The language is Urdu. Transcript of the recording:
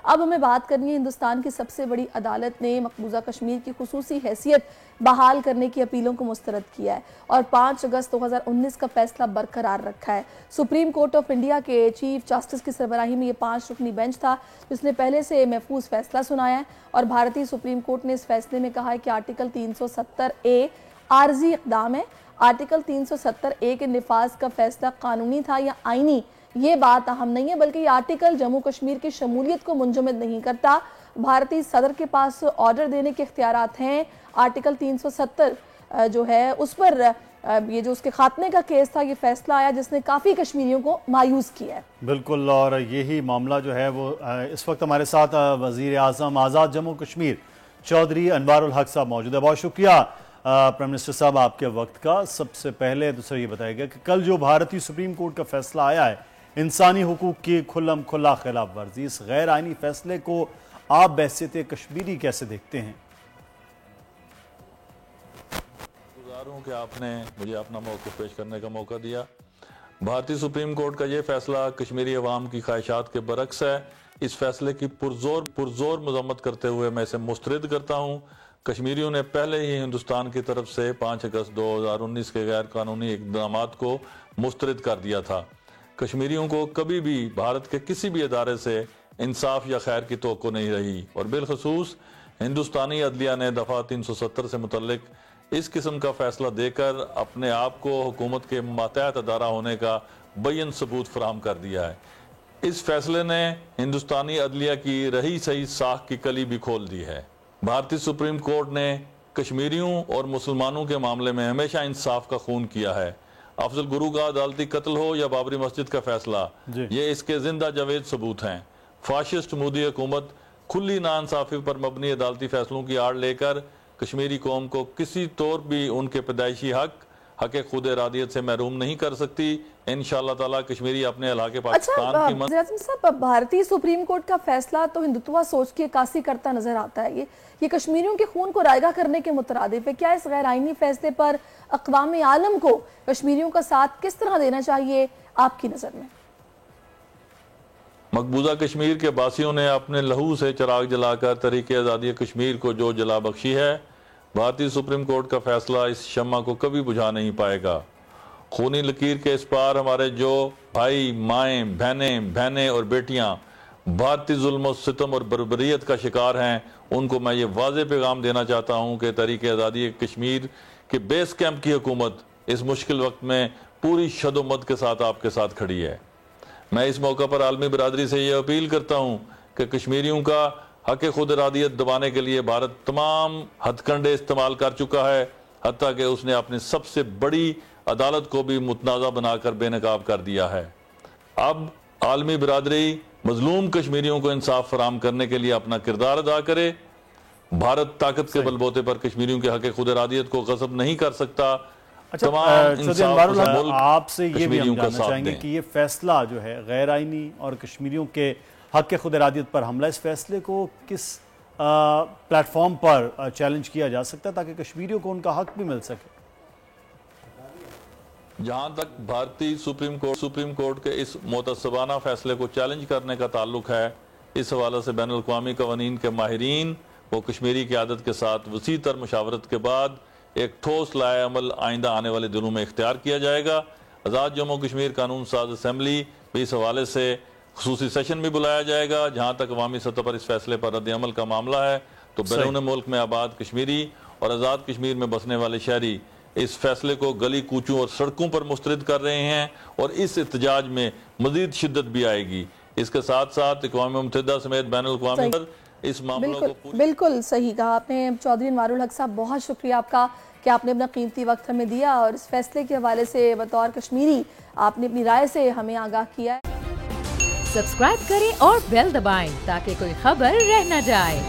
اب ہمیں بات کرنی ہے ہندوستان کی سب سے بڑی عدالت نے مقبوضہ کشمیر کی خصوصی حیثیت بحال کرنے کی اپیلوں کو مسترد کیا ہے اور 5 اگست 2019 کا فیصلہ برقرار رکھا ہے۔ سپریم کورٹ آف انڈیا کے چیف جسٹس کی سربراہی میں یہ 5 رکنی بینچ تھا جس نے پہلے سے محفوظ فیصلہ سنایا ہے اور بھارتی سپریم کورٹ نے اس فیصلے میں کہا ہے کہ آرٹیکل 370A عارضی اقدام ہے۔ آرٹیکل 370A کے نفاذ کا فیصلہ قانونی تھا یا آئینی، یہ بات اہم نہیں ہے، بلکہ یہ آرٹیکل جموں کشمیر کی شمولیت کو منجمد نہیں کرتا۔ بھارتی صدر کے پاس آرڈر دینے کے اختیارات ہیں۔ آرٹیکل 370 جو ہے اس پر یہ جو اس کے خاتمے کا کیس تھا، یہ فیصلہ آیا جس نے کافی کشمیریوں کو مایوس کیا ہے۔ بالکل، اور یہی معاملہ جو ہے وہ اس وقت ہمارے ساتھ وزیر اعظم آزاد جموں کشمیر چودھری انوار الحق صاحب موجود ہے۔ بہت شکریہ پرائم منسٹر صاحب آپ کے وقت کا۔ سب سے پہلے دوسرا یہ بتائے گا کہ کل جو بھارتی سپریم کورٹ کا فیصلہ آیا ہے انسانی حقوق کی کھلم کھلا خلاف ورزی، اس غیر آئینی فیصلے کو آپ بحیثیت کشمیری کیسے دیکھتے ہیں؟ گزار ہوں کہ آپ نے مجھے اپنا موقف پیش کرنے کا موقع دیا۔ بھارتی سپریم کورٹ کا یہ فیصلہ کشمیری عوام کی خواہشات کے برعکس ہے۔ اس فیصلے کی پرزور مذمت کرتے ہوئے میں اسے مسترد کرتا ہوں۔ کشمیریوں نے پہلے ہی ہندوستان کی طرف سے 5 اگست 2019 کے غیر قانونی اقدامات کو مسترد کر دیا تھا۔ کشمیریوں کو کبھی بھی بھارت کے کسی بھی ادارے سے انصاف یا خیر کی توقع نہیں رہی، اور بالخصوص ہندوستانی عدلیہ نے دفعہ 370 سے متعلق اس قسم کا فیصلہ دے کر اپنے آپ کو حکومت کے ماتحت ادارہ ہونے کا بین ثبوت فراہم کر دیا ہے۔ اس فیصلے نے ہندوستانی عدلیہ کی رہی سہی ساکھ کی کلی بھی کھول دی ہے۔ بھارتی سپریم کورٹ نے کشمیریوں اور مسلمانوں کے معاملے میں ہمیشہ انصاف کا خون کیا ہے۔ افضل گرو کا عدالتی قتل ہو یا بابری مسجد کا فیصلہ، یہ اس کے زندہ جاوید ثبوت ہیں۔ فاشسٹ مودی حکومت کھلی ناانصافی پر مبنی عدالتی فیصلوں کی آڑ لے کر کشمیری قوم کو کسی طور بھی ان کے پیدائشی حق خود ارادیت سے محروم نہیں کر سکتی۔ انشاءاللہ تعالی کشمیری اپنے علاقے پاکستان کی وزیر اعظم صاحب، بھارتی سپریم کورٹ کا فیصلہ تو ہندوتوا سوچ کی عکاسی کرتا نظر آتا ہے۔ یہ کشمیریوں کے خون کو رائگاں کرنے کے مترادف ہے۔ کیا اس غیر آئینی فیصلے پر اقوام عالم کو کشمیریوں کا ساتھ کس طرح دینا چاہیے آپ کی نظر میں؟ مقبوضہ کشمیر کے باسیوں نے اپنے لہو سے چراغ جلا کر تحریک آزادی کشمیر کو جو جلا بخشی ہے، بھارتی سپریم کورٹ کا فیصلہ اس شمع کو کبھی بجھا نہیں پائے گا۔ خونی لکیر کے اس پار ہمارے جو بھائی، مائیں، بہنیں اور بیٹیاں بھارتی ظلم و ستم اور بربریت کا شکار ہیں، ان کو میں یہ واضح پیغام دینا چاہتا ہوں کہ تحریک آزادی کشمیر کے بیس کیمپ کی حکومت اس مشکل وقت میں پوری شد و مد کے ساتھ آپ کے ساتھ کھڑی ہے۔ میں اس موقع پر عالمی برادری سے یہ اپیل کرتا ہوں کہ کشمیریوں کا حق خود ارادیت دبانے کے لیے بھارت تمام ہتھ کنڈے استعمال کر چکا ہے، حتیٰ کہ اس نے اپنی سب سے بڑی عدالت کو بھی متنازع بنا کر بے نقاب کر دیا ہے۔ اب عالمی برادری مظلوم کشمیریوں کو انصاف فراہم کرنے کے لیے اپنا کردار ادا کرے۔ بھارت طاقت کے بل بوتے پر کشمیریوں کے حق خود ارادیت کو غصب نہیں کر سکتا۔ آپ سے یہ بھی ہم جاننا چاہیں گے کہ یہ فیصلہ جو ہے غیر آئینی اور کشمیریوں کے حق خود ارادیت پر حملہ، اس فیصلے کو کس پلیٹ فارم پر چیلنج کیا جا سکتا ہے تاکہ کشمیریوں کو ان کا حق بھی مل سکے؟ جہاں تک بھارتی سپریم کورٹ کے اس معتصبانہ فیصلے کو چیلنج کرنے کا تعلق ہے، اس حوالے سے بین الاقوامی قوانین کے ماہرین وہ کشمیری قیادت کے ساتھ وسیع تر مشاورت کے بعد ایک ٹھوس لائحہ عمل آئندہ آنے والے دنوں میں اختیار کیا جائے گا۔ آزاد جموں کشمیر قانون ساز اسمبلی بھی اس حوالے سے خصوصی سیشن بھی بلایا جائے گا۔ جہاں تک عوامی سطح پر اس فیصلے پر رد عمل کا معاملہ ہے تو بیرون ملک میں آباد کشمیری اور آزاد کشمیر میں بسنے والے شہری اس فیصلے کو گلی کوچوں اور سڑکوں پر مسترد کر رہے ہیں، اور اس احتجاج میں مزید شدت بھی آئے گی۔ اس کے ساتھ ساتھ اقوام متحدہ سمیت بین الاقوامی پر اس معاملہ کو بالکل صحیح کہا آپ نے چودھری انوار الحق صاحب، بہت شکریہ آپ کا کہ آپ نے اپنا قیمتی وقت ہمیں دیا اور اس فیصلے کے حوالے سے بطور کشمیری آپ نے اپنی رائے سے ہمیں آگاہ کیا ہے۔ سبسکرائب کریں اور بیل دبائیں تاکہ کوئی خبر رہ نہ جائے۔